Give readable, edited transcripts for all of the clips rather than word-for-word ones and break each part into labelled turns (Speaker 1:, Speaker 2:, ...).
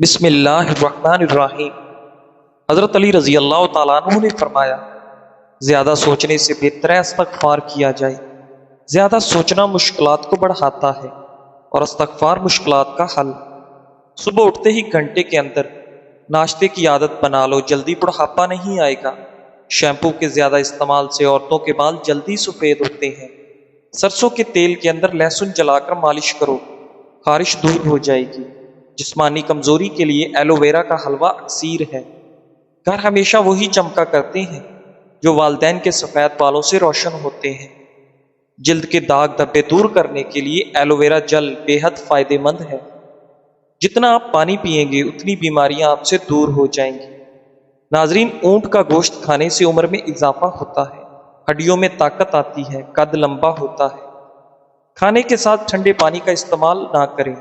Speaker 1: بسم اللہ الرحمن الرحیم۔ حضرت علی رضی اللہ تعالیٰ عنہ نے فرمایا، زیادہ سوچنے سے بہتر ہے استغفار کیا جائے۔ زیادہ سوچنا مشکلات کو بڑھاتا ہے اور استغفار مشکلات کا حل۔ صبح اٹھتے ہی گھنٹے کے اندر ناشتے کی عادت بنا لو، جلدی بڑھاپا نہیں آئے گا۔ شیمپو کے زیادہ استعمال سے عورتوں کے بال جلدی سفید ہوتے ہیں۔ سرسوں کے تیل کے اندر لہسن جلا کر مالش کرو، خارش دور ہو جائے گی۔ جسمانی کمزوری کے لیے ایلو ویرا کا حلوہ اکسیر ہے۔ گھر ہمیشہ وہی چمکا کرتے ہیں جو والدین کے سفید بالوں سے روشن ہوتے ہیں۔ جلد کے داغ دھبے دور کرنے کے لیے ایلو ویرا جل بے حد فائدہ مند ہے۔ جتنا آپ پانی پیئیں گے اتنی بیماریاں آپ سے دور ہو جائیں گی۔ ناظرین، اونٹ کا گوشت کھانے سے عمر میں اضافہ ہوتا ہے، ہڈیوں میں طاقت آتی ہے، قد لمبا ہوتا ہے۔ کھانے کے ساتھ ٹھنڈے پانی کا استعمال نہ کریں،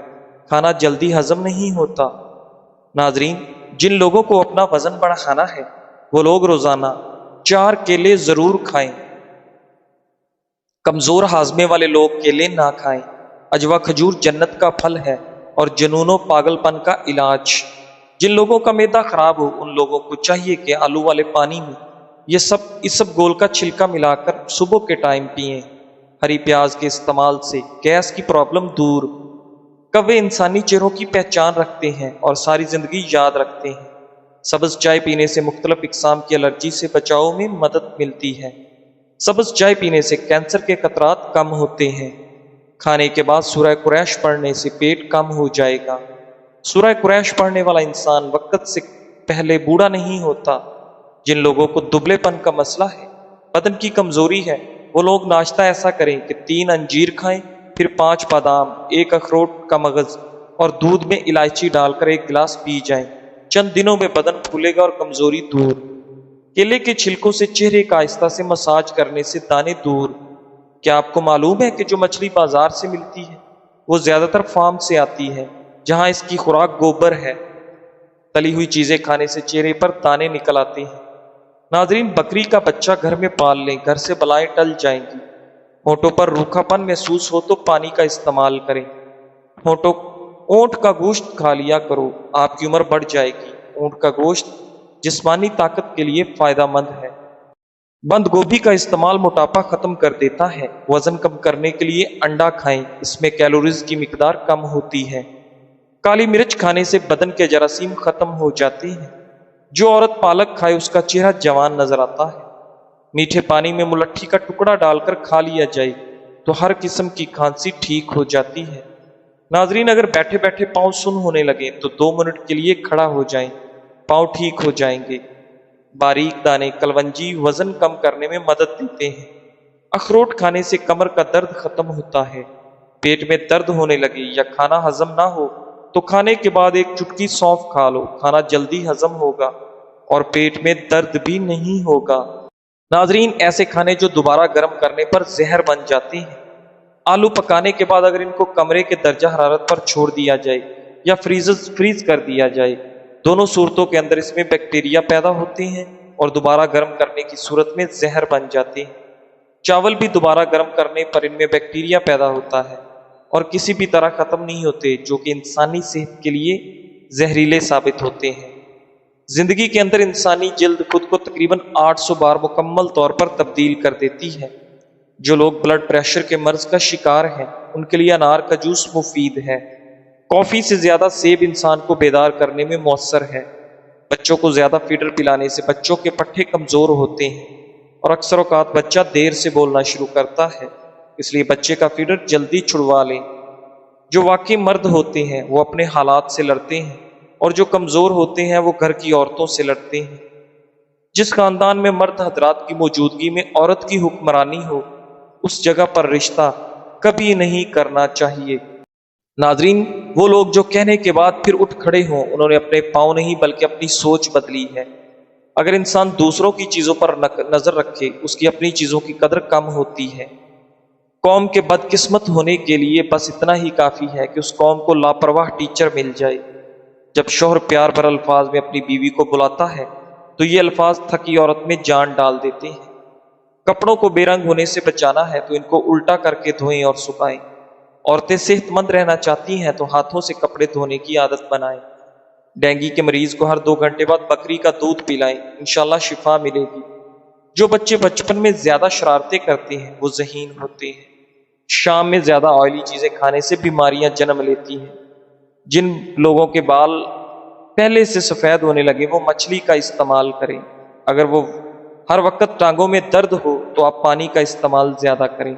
Speaker 1: کھانا جلدی ہضم نہیں ہوتا۔ ناظرین، جن لوگوں کو اپنا وزن بڑھانا ہے وہ لوگ روزانہ 4 کیلے ضرور کھائیں۔ کمزور ہاضمے والے لوگ کیلے نہ کھائیں۔ اجوا کھجور جنت کا پھل ہے اور جنون و پاگل پن کا علاج۔ جن لوگوں کا معدہ خراب ہو ان لوگوں کو چاہیے کہ آلو والے پانی میں اس سب گول کا چھلکا ملا کر صبح کے ٹائم پئیں۔ ہری پیاز کے استعمال سے گیس کی پرابلم دور۔ کوے انسانی چہروں کی پہچان رکھتے ہیں اور ساری زندگی یاد رکھتے ہیں۔ سبز چائے پینے سے مختلف اقسام کی الرجی سے بچاؤ میں مدد ملتی ہے۔ سبز چائے پینے سے کینسر کے خطرات کم ہوتے ہیں۔ کھانے کے بعد سورہ قریش پڑھنے سے پیٹ کم ہو جائے گا۔ سورہ قریش پڑھنے والا انسان وقت سے پہلے بوڑھا نہیں ہوتا۔ جن لوگوں کو دبلے پن کا مسئلہ ہے، بدن کی کمزوری ہے، وہ لوگ ناشتہ ایسا کریں کہ 3 انجیر کھائیں، پھر 5 بادام، 1 اخروٹ کا مغز اور دودھ میں الائچی ڈال کر 1 گلاس پی جائیں۔ چند دنوں میں بدن پھولے گا اور کمزوری دور۔ کیلے کے چھلکوں سے چہرے کا آہستہ سے مساج کرنے سے دانے دور۔ کیا آپ کو معلوم ہے کہ جو مچھلی بازار سے ملتی ہے وہ زیادہ تر فارم سے آتی ہے جہاں اس کی خوراک گوبر ہے؟ تلی ہوئی چیزیں کھانے سے چہرے پر دانے نکل آتے ہیں۔ ناظرین، بکری کا بچہ گھر میں پال لیں، گھر سے بلائیں ٹل جائیں گی۔ ہونٹوں پر روکھا پن محسوس ہو تو پانی کا استعمال کریں۔ اونٹ کا گوشت کھا لیا کرو، آپ کی عمر بڑھ جائے گی۔ اونٹ کا گوشت جسمانی طاقت کے لیے فائدہ مند ہے۔ بند گوبھی کا استعمال موٹاپا ختم کر دیتا ہے۔ وزن کم کرنے کے لیے انڈا کھائیں، اس میں کیلوریز کی مقدار کم ہوتی ہے۔ کالی مرچ کھانے سے بدن کے جراثیم ختم ہو جاتے ہیں۔ جو عورت پالک کھائے اس کا چہرہ جوان نظر آتا ہے۔ میٹھے پانی میں ملٹھی کا ٹکڑا ڈال کر کھا لیا جائے تو ہر قسم کی کھانسی ٹھیک ہو جاتی ہے۔ ناظرین، اگر بیٹھے بیٹھے پاؤں سن ہونے لگے تو 2 منٹ کے لیے کھڑا ہو جائیں، پاؤں ٹھیک ہو جائیں گے۔ باریک دانے کلونجی وزن کم کرنے میں مدد دیتے ہیں۔ اخروٹ کھانے سے کمر کا درد ختم ہوتا ہے۔ پیٹ میں درد ہونے لگے یا کھانا ہضم نہ ہو تو کھانے کے بعد 1 چٹکی سونف کھا لو، کھانا جلدی ہضم ہوگا اور پیٹ میں درد بھی نہیں ہوگا۔ ناظرین، ایسے کھانے جو دوبارہ گرم کرنے پر زہر بن جاتے ہیں۔ آلو پکانے کے بعد اگر ان کو کمرے کے درجہ حرارت پر چھوڑ دیا جائے یا فریز کر دیا جائے، دونوں صورتوں کے اندر اس میں بیکٹیریا پیدا ہوتے ہیں اور دوبارہ گرم کرنے کی صورت میں زہر بن جاتے ہیں۔ چاول بھی دوبارہ گرم کرنے پر ان میں بیکٹیریا پیدا ہوتا ہے اور کسی بھی طرح ختم نہیں ہوتے، جو کہ انسانی صحت کے لیے زہریلے ثابت ہوتے ہیں۔ زندگی کے اندر انسانی جلد خود کو تقریباً 800 بار مکمل طور پر تبدیل کر دیتی ہے۔ جو لوگ بلڈ پریشر کے مرض کا شکار ہیں ان کے لیے انار کا جوس مفید ہے۔ کافی سے زیادہ سیب انسان کو بیدار کرنے میں مؤثر ہے۔ بچوں کو زیادہ فیڈر پلانے سے بچوں کے پٹھے کمزور ہوتے ہیں اور اکثر اوقات بچہ دیر سے بولنا شروع کرتا ہے، اس لیے بچے کا فیڈر جلدی چھڑوا لیں۔ جو واقعی مرد ہوتے ہیں وہ اپنے حالات سے لڑتے ہیں اور جو کمزور ہوتے ہیں وہ گھر کی عورتوں سے لڑتے ہیں۔ جس خاندان میں مرد حضرات کی موجودگی میں عورت کی حکمرانی ہو اس جگہ پر رشتہ کبھی نہیں کرنا چاہیے۔ ناظرین، وہ لوگ جو کہنے کے بعد پھر اٹھ کھڑے ہوں انہوں نے اپنے پاؤں نہیں بلکہ اپنی سوچ بدلی ہے۔ اگر انسان دوسروں کی چیزوں پر نظر رکھے اس کی اپنی چیزوں کی قدر کم ہوتی ہے۔ قوم کے بدقسمت ہونے کے لیے بس اتنا ہی کافی ہے کہ اس قوم کو لاپرواہ ٹیچر مل جائے۔ جب شوہر پیار بھر الفاظ میں اپنی بیوی کو بلاتا ہے تو یہ الفاظ تھکی عورت میں جان ڈال دیتے ہیں۔ کپڑوں کو بے رنگ ہونے سے بچانا ہے تو ان کو الٹا کر کے دھوئیں اور سکھائیں۔ عورتیں صحت مند رہنا چاہتی ہیں تو ہاتھوں سے کپڑے دھونے کی عادت بنائیں۔ ڈینگی کے مریض کو ہر 2 گھنٹے بعد بکری کا دودھ پلائیں، انشاءاللہ شفا ملے گی۔ جو بچے بچپن میں زیادہ شرارتیں کرتے ہیں وہ ذہین ہوتے ہیں۔ شام میں زیادہ آئلی چیزیں کھانے سے بیماریاں جنم لیتی ہیں۔ جن لوگوں کے بال پہلے سے سفید ہونے لگے وہ مچھلی کا استعمال کریں۔ اگر وہ ہر وقت ٹانگوں میں درد ہو تو آپ پانی کا استعمال زیادہ کریں۔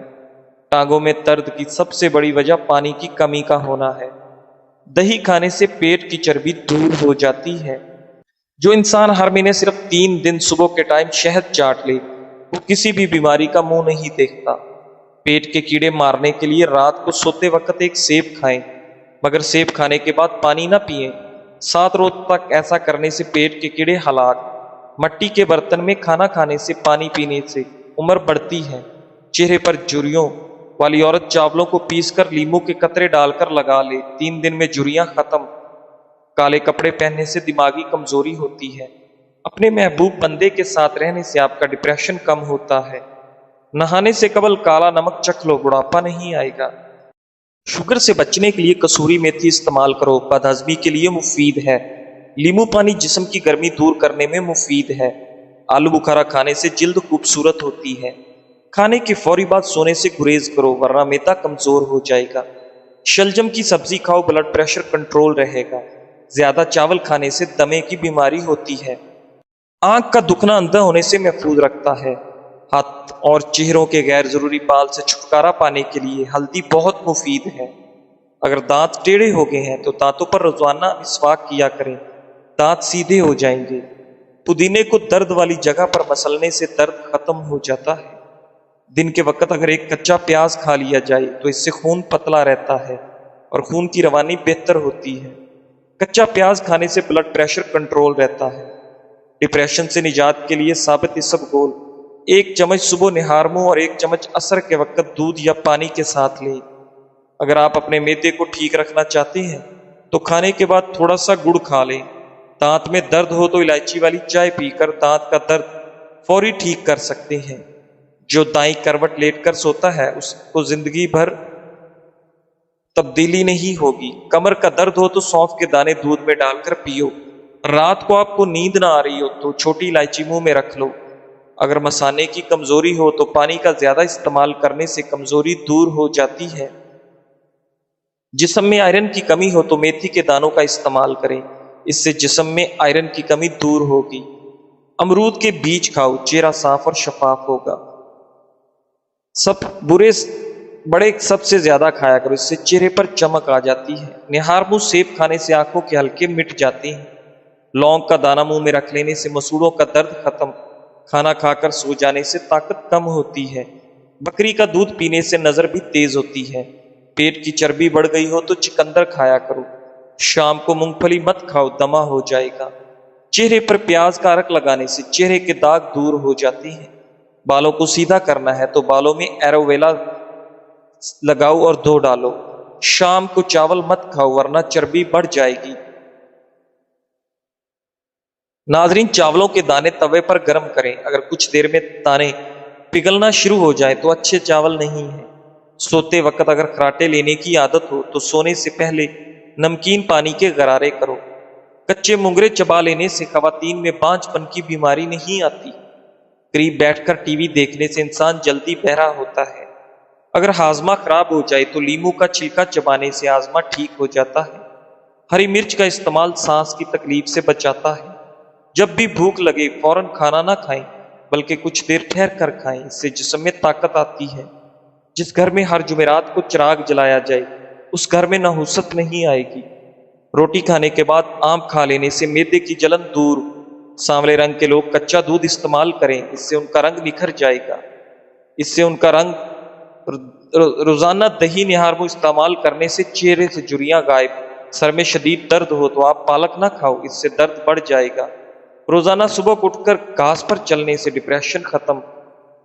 Speaker 1: ٹانگوں میں درد کی سب سے بڑی وجہ پانی کی کمی کا ہونا ہے۔ دہی کھانے سے پیٹ کی چربی دور ہو جاتی ہے۔ جو انسان ہر مہینے صرف 3 دن صبح کے ٹائم شہد چاٹ لے وہ کسی بھی بیماری کا منہ نہیں دیکھتا۔ پیٹ کے کیڑے مارنے کے لیے رات کو سوتے وقت ایک سیب کھائیں، مگر سیب کھانے کے بعد پانی نہ پئیں۔ 7 روز تک ایسا کرنے سے پیٹ کے کیڑے ہلاک۔ مٹی کے برتن میں کھانا کھانے سے، پانی پینے سے عمر بڑھتی ہے۔ چہرے پر جھریوں والی عورت چاولوں کو پیس کر لیموں کے قطرے ڈال کر لگا لے، 3 دن میں جھریاں ختم۔ کالے کپڑے پہننے سے دماغی کمزوری ہوتی ہے۔ اپنے محبوب بندے کے ساتھ رہنے سے آپ کا ڈپریشن کم ہوتا ہے۔ نہانے سے قبل کالا نمک چکھ لو، بڑھاپا نہیں آئے گا۔ شوگر سے بچنے کے لیے کسوری میتھی استعمال کرو، بد ہضمی کے لیے مفید ہے۔ لیمو پانی جسم کی گرمی دور کرنے میں مفید ہے۔ آلو بخارا کھانے سے جلد خوبصورت ہوتی ہے۔ کھانے کے فوری بعد سونے سے گریز کرو ورنہ معدہ کمزور ہو جائے گا۔ شلجم کی سبزی کھاؤ، بلڈ پریشر کنٹرول رہے گا۔ زیادہ چاول کھانے سے دمے کی بیماری ہوتی ہے۔ آنکھ کا دکھنا اندھا ہونے سے محفوظ رکھتا ہے۔ ہاتھ اور چہروں کے غیر ضروری بال سے چھٹکارا پانے کے لیے ہلدی بہت مفید ہے۔ اگر دانت ٹیڑھے ہو گئے ہیں تو دانتوں پر روزانہ مسواک کیا کریں، دانت سیدھے ہو جائیں گے۔ پودینے کو درد والی جگہ پر مسلنے سے درد ختم ہو جاتا ہے۔ دن کے وقت اگر ایک کچا پیاز کھا لیا جائے تو اس سے خون پتلا رہتا ہے اور خون کی روانی بہتر ہوتی ہے۔ کچا پیاز کھانے سے بلڈ پریشر کنٹرول رہتا ہے۔ ڈپریشن سے نجات کے لیے ثابت اسبگول 1 چمچ صبح نہار منہ اور 1 چمچ عصر کے وقت دودھ یا پانی کے ساتھ لیں۔ اگر آپ اپنے معدے کو ٹھیک رکھنا چاہتے ہیں تو کھانے کے بعد تھوڑا سا گڑ کھا لیں۔ دانت میں درد ہو تو الائچی والی چائے پی کر دانت کا درد فوری ٹھیک کر سکتے ہیں۔ جو دائیں کروٹ لیٹ کر سوتا ہے اس کو زندگی بھر تبدیلی نہیں ہوگی۔ کمر کا درد ہو تو سونف کے دانے دودھ میں ڈال کر پیو۔ رات کو آپ کو نیند نہ آ رہی ہو تو چھوٹی الائچی منہ میں رکھ لو۔ اگر مثانے کی کمزوری ہو تو پانی کا زیادہ استعمال کرنے سے کمزوری دور ہو جاتی ہے۔ جسم میں آئرن کی کمی ہو تو میتھی کے دانوں کا استعمال کریں، اس سے جسم میں آئرن کی کمی دور ہوگی۔ امرود کے بیج کھاؤ، چہرہ صاف اور شفاف ہوگا۔ بڑے سب سے زیادہ کھایا کرو، اس سے چہرے پر چمک آ جاتی ہے۔ نہار منہ سیب کھانے سے آنکھوں کے حلقے مٹ جاتے ہیں۔ لونگ کا دانہ منہ میں رکھ لینے سے مسوڑوں کا درد ختم۔ کھانا کھا کر سو جانے سے طاقت کم ہوتی ہے۔ بکری کا دودھ پینے سے نظر بھی تیز ہوتی ہے۔ پیٹ کی چربی بڑھ گئی ہو تو چکندر کھایا کرو۔ شام کو مونگ پھلی مت کھاؤ، دمہ ہو جائے گا۔ چہرے پر پیاز کا عرق لگانے سے چہرے کے داغ دور ہو جاتے ہیں۔ بالوں کو سیدھا کرنا ہے تو بالوں میں ایروویلا لگاؤ اور دھو ڈالو۔ شام کو چاول مت کھاؤ ورنہ چربی بڑھ جائے گی۔ ناظرین، چاولوں کے دانے توے پر گرم کریں، اگر کچھ دیر میں دانے پگھلنا شروع ہو جائیں تو اچھے چاول نہیں ہیں۔ سوتے وقت اگر خراٹے لینے کی عادت ہو تو سونے سے پہلے نمکین پانی کے غرارے کرو۔ کچے مونگرے چبا لینے سے خواتین میں بانجھ پن کی بیماری نہیں آتی۔ قریب بیٹھ کر ٹی وی دیکھنے سے انسان جلدی بہرا ہوتا ہے۔ اگر ہاضمہ خراب ہو جائے تو لیمو کا چھلکا چبانے سے ہاضمہ ٹھیک ہو جاتا ہے۔ ہری مرچ کا استعمال سانس کی تکلیف سے بچاتا ہے۔ جب بھی بھوک لگے فوراً کھانا نہ کھائیں بلکہ کچھ دیر ٹھہر کر کھائیں، اس سے جسم میں طاقت آتی ہے۔ جس گھر میں ہر جمعرات کو چراغ جلایا جائے اس گھر میں نحوست نہیں آئے گی۔ روٹی کھانے کے بعد آم کھا لینے سے معدے کی جلن دور۔ سانولے رنگ کے لوگ کچا دودھ استعمال کریں، اس سے ان کا رنگ نکھر جائے گا۔ روزانہ دہی نہار منہ استعمال کرنے سے چہرے سے جھریاں غائب۔ سر میں شدید درد ہو تو آپ پالک نہ کھاؤ، اس سے درد بڑھ جائے گا۔ روزانہ صبح کو اٹھ کر گھاس پر چلنے سے ڈپریشن ختم۔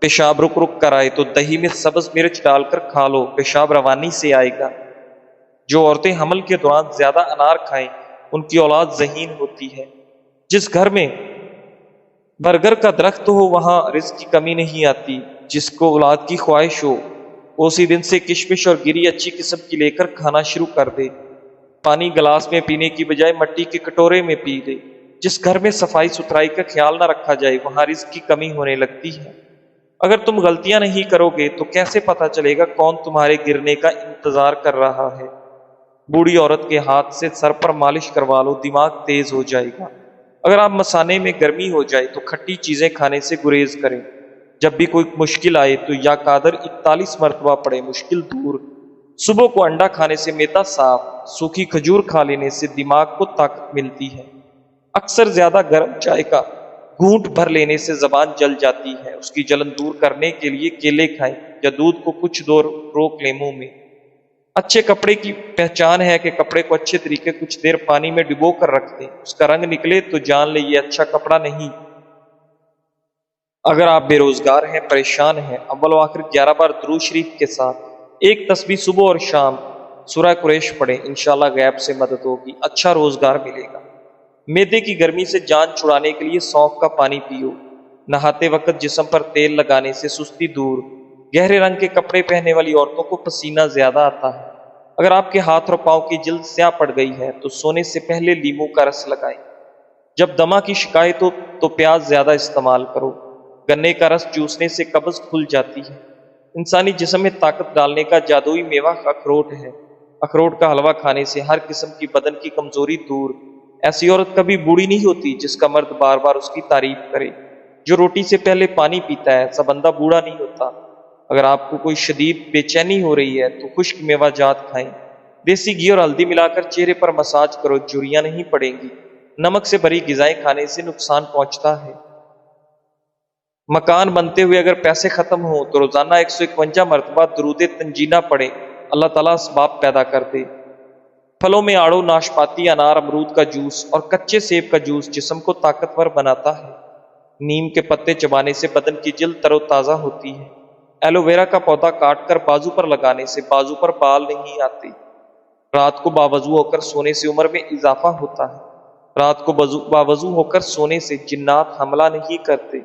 Speaker 1: پیشاب رک رک کر آئے تو دہی میں سبز مرچ ڈال کر کھا لو، پیشاب روانی سے آئے گا۔ جو عورتیں حمل کے دوران زیادہ انار کھائیں ان کی اولاد ذہین ہوتی ہے۔ جس گھر میں برگر کا درخت ہو وہاں رزق کی کمی نہیں آتی۔ جس کو اولاد کی خواہش ہو وہ اسی دن سے کشمش اور گری اچھی قسم کی لے کر کھانا شروع کر دے۔ پانی گلاس میں پینے کی بجائے مٹی کے کٹورے میں پی لے۔ جس گھر میں صفائی ستھرائی کا خیال نہ رکھا جائے وہاں رزق کی کمی ہونے لگتی ہے۔ اگر تم غلطیاں نہیں کرو گے تو کیسے پتا چلے گا کون تمہارے گرنے کا انتظار کر رہا ہے؟ بوڑھی عورت کے ہاتھ سے سر پر مالش کروا لو، دماغ تیز ہو جائے گا۔ اگر آپ مسانے میں گرمی ہو جائے تو کھٹی چیزیں کھانے سے گریز کریں۔ جب بھی کوئی مشکل آئے تو یا قادر 41 مرتبہ پڑھے، مشکل دور۔ صبح کو انڈا کھانے سے معدہ صاف، سوکھی کھجور کھا لینے سے دماغ کو طاقت ملتی ہے۔ اکثر زیادہ گرم چائے کا گھونٹ بھر لینے سے زبان جل جاتی ہے، اس کی جلن دور کرنے کے لیے کیلے کھائیں یا دودھ کو کچھ دور روک لیں منہ میں۔ اچھے کپڑے کی پہچان ہے کہ کپڑے کو اچھے طریقے کچھ دیر پانی میں ڈبو کر رکھ دیں، اس کا رنگ نکلے تو جان لیں یہ اچھا کپڑا نہیں۔ اگر آپ بے روزگار ہیں، پریشان ہیں، اول و آخر 11 بار درود شریف کے ساتھ ایک تسبیح صبح اور شام سورہ قریش پڑھیں، انشاءاللہ غیب سے مدد ہوگی، اچھا روزگار ملے گا۔ معدے کی گرمی سے جان چھڑانے کے لیے سونف کا پانی پیو۔ نہاتے وقت جسم پر تیل لگانے سے سستی دور۔ گہرے رنگ کے کپڑے پہننے والی عورتوں کو پسینہ زیادہ آتا ہے۔ اگر آپ کے ہاتھ اور پاؤں کی جلد سیاہ پڑ گئی ہے تو سونے سے پہلے لیموں کا رس لگائیں۔ جب دمہ کی شکایت ہو تو پیاز زیادہ استعمال کرو۔ گنے کا رس چوسنے سے قبض کھل جاتی ہے۔ انسانی جسم میں طاقت ڈالنے کا جادوئی میوہ اخروٹ ہے۔ اخروٹ کا حلوہ کھانے سے ہر قسم کی بدن کی کمزوری دور۔ ایسی عورت کبھی بوڑھی نہیں ہوتی جس کا مرد بار بار اس کی تعریف کرے۔ جو روٹی سے پہلے پانی پیتا ہے ایسا بندہ بوڑھا نہیں ہوتا۔ اگر آپ کو کوئی شدید بے چینی ہو رہی ہے تو خشک میوہ جات کھائیں۔ دیسی گھی اور ہلدی ملا کر چہرے پر مساج کرو، جھریاں نہیں پڑیں گی۔ نمک سے بھری غذائیں کھانے سے نقصان پہنچتا ہے۔ مکان بنتے ہوئے اگر پیسے ختم ہوں تو روزانہ 151 مرتبہ درود تنجینہ پڑھیں، اللہ تعالیٰ اسباب پیدا کر دے۔ پھلوں میں آڑو، ناشپاتی، انار، امرود کا جوس اور کچے سیب کا جوس جسم کو طاقتور بناتا ہے۔ نیم کے پتے چبانے سے بدن کی جلد تر و تازہ ہوتی ہے۔ ایلو ویرا کا پودا کاٹ کر بازو پر لگانے سے بازو پر بال نہیں آتے۔ رات کو باوضو ہو کر سونے سے عمر میں اضافہ ہوتا ہے۔ رات کو باوضو ہو کر سونے سے جنات حملہ نہیں کرتے۔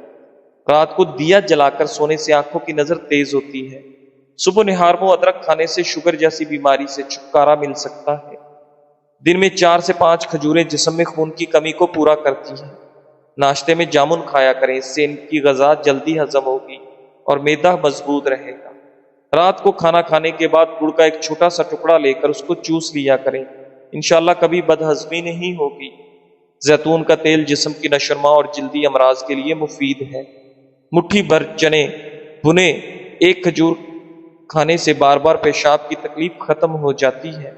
Speaker 1: رات کو دیا جلا کر سونے سے آنکھوں کی نظر تیز ہوتی ہے۔ صبح نہار و ادرک کھانے سے شوگر جیسی بیماری سے چھٹکارا مل سکتا ہے۔ دن میں 4 سے 5 کھجوریں جسم میں خون کی کمی کو پورا کرتی ہیں۔ ناشتے میں جامن کھایا کریں، اس سے ان کی غذا جلدی ہضم ہوگی اور معدہ مضبوط رہے گا۔ رات کو کھانا کھانے کے بعد گڑ کا ایک چھوٹا سا ٹکڑا لے کر اس کو چوس لیا کریں، انشاءاللہ کبھی بدہضمی نہیں ہوگی۔ زیتون کا تیل جسم کی نشرما اور جلدی امراض کے لیے مفید ہے۔ مٹھی بھر چنے بھنے ایک کھجور کھانے سے بار بار پیشاب کی تکلیف ختم ہو جاتی ہے۔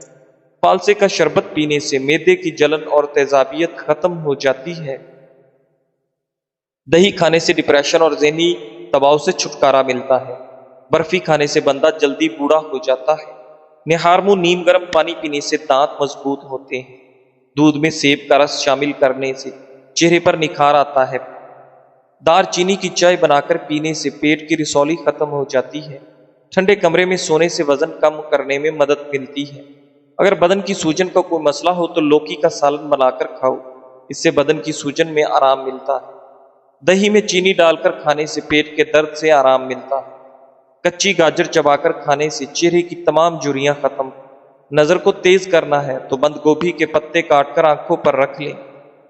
Speaker 1: فالسے کا شربت پینے سے معدے کی جلن اور تیزابیت ختم ہو جاتی ہے۔ دہی کھانے سے ڈپریشن اور ذہنی دباؤ سے چھٹکارا ملتا ہے۔ برفی کھانے سے بندہ جلدی بوڑھا ہو جاتا ہے۔ نہار منہ نیم گرم پانی پینے سے دانت مضبوط ہوتے ہیں۔ دودھ میں سیب کا رس شامل کرنے سے چہرے پر نکھار آتا ہے۔ دار چینی کی چائے بنا کر پینے سے پیٹ کی رسولی ختم ہو جاتی ہے۔ ٹھنڈے کمرے میں سونے سے وزن کم کرنے میں مدد ملتی ہے۔ اگر بدن کی سوجن کا کوئی مسئلہ ہو تو لوکی کا سالن بنا کر کھاؤ، اس سے بدن کی سوجن میں آرام ملتا ہے۔ دہی میں چینی ڈال کر کھانے سے پیٹ کے درد سے آرام ملتا ہے۔ کچی گاجر چبا کر کھانے سے چہرے کی تمام جھریاں ختم۔ نظر کو تیز کرنا ہے تو بند گوبھی کے پتے کاٹ کر آنکھوں پر رکھ لیں۔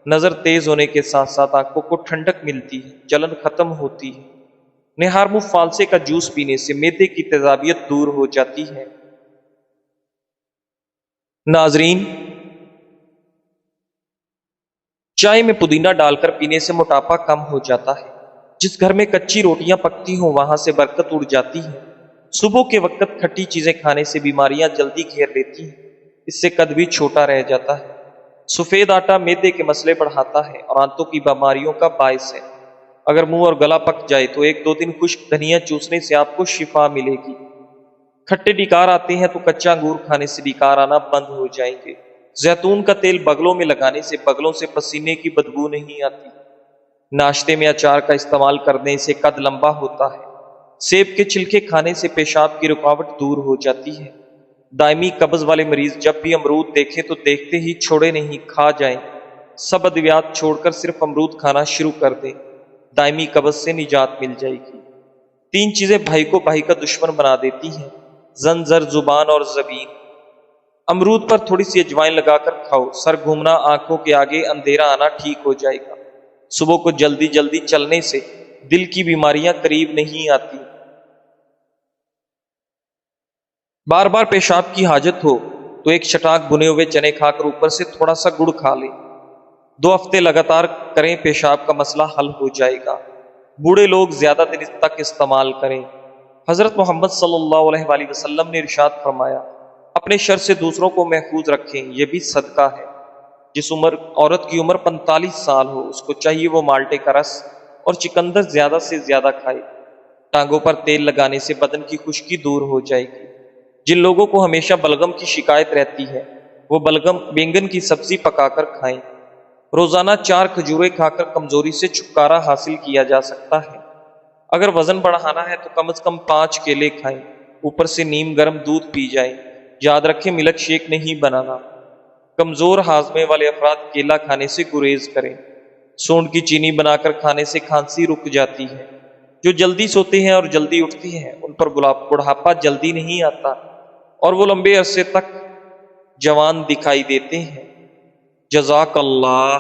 Speaker 1: نظر تیز ہونے کے ساتھ ساتھ آنکھوں کو ٹھنڈک ملتی ہے، جلن ختم ہوتی ہے۔ نہار منہ فالسے کا جوس پینے سے معدے کی تیزابیت دور ہو جاتی ہے۔ ناظرین، چائے میں پودینہ ڈال کر پینے سے موٹاپا کم ہو جاتا ہے۔ جس گھر میں کچی روٹیاں پکتی ہوں وہاں سے برکت اڑ جاتی ہے۔ صبح کے وقت کھٹی چیزیں کھانے سے بیماریاں جلدی گھیر لیتی ہیں، اس سے قد بھی چھوٹا رہ جاتا ہے۔ سفید آٹا معدے کے مسئلے بڑھاتا ہے اور آنتوں کی بیماریوں کا باعث ہے۔ اگر منہ اور گلا پک جائے تو 1-2 دن خشک دھنیا چوسنے سے آپ کو شفا ملے گی۔ کھٹے ڈکار آتے ہیں تو کچا انگور کھانے سے ڈکار آنا بند ہو جائیں گے۔ زیتون کا تیل بغلوں میں لگانے سے بغلوں سے پسینے کی بدبو نہیں آتی۔ ناشتے میں اچار کا استعمال کرنے سے قد لمبا ہوتا ہے۔ سیب کے چھلکے کھانے سے پیشاب کی رکاوٹ دور ہو جاتی ہے۔ دائمی قبض والے مریض جب بھی امرود دیکھیں تو دیکھتے ہی چھوڑے نہیں، کھا جائیں۔ سب ادویات چھوڑ کر صرف امرود کھانا شروع کر دیں، دائمی قبض سے نجات مل جائے گی۔ 3 چیزیں بھائی کو بھائی کا دشمن بنا دیتی ہیں: زن، زر، زبان اور زبین۔ امرود پر تھوڑی سی اجوائن لگا کر کھاؤ، سر گھومنا، آنکھوں کے آگے اندھیرا آنا ٹھیک ہو جائے گا۔ صبح کو جلدی جلدی چلنے سے دل کی بیماریاں قریب نہیں آتی۔ بار بار پیشاب کی حاجت ہو تو ایک چٹاک بنے ہوئے چنے کھا کر اوپر سے تھوڑا سا گڑ کھا لیں۔ 2 ہفتے لگاتار کریں، پیشاب کا مسئلہ حل ہو جائے گا۔ بوڑھے لوگ زیادہ دن تک استعمال کریں۔ حضرت محمد صلی اللہ علیہ وآلہ وسلم نے ارشاد فرمایا، اپنے شر سے دوسروں کو محفوظ رکھیں، یہ بھی صدقہ ہے۔ جس عورت کی عمر 45 سال ہو، اس کو چاہیے وہ مالٹے کا رس اور چکندر زیادہ سے زیادہ کھائے۔ ٹانگوں پر تیل لگانے سے بدن کی خشکی دور ہو جائے گی۔ جن لوگوں کو ہمیشہ بلغم کی شکایت رہتی ہے، وہ بینگن کی سبزی پکا کر کھائیں۔ روزانہ 4 کھجوریں کھا کر کمزوری سے چھٹکارا حاصل کیا جا سکتا ہے۔ اگر وزن بڑھانا ہے تو کم از کم 5 کیلے کھائیں، اوپر سے نیم گرم دودھ پی جائیں۔ یاد رکھیں ملک شیک نہیں بنانا۔ کمزور ہاضمے والے افراد کیلا کھانے سے گریز کریں۔ سونڈ کی چینی بنا کر کھانے سے کھانسی رک جاتی ہے۔ جو جلدی سوتے ہیں اور جلدی اٹھتے ہیں ان پر بڑھاپا جلدی نہیں آتا اور وہ لمبے عرصے تک جوان دکھائی دیتے ہیں۔ جزاک اللہ۔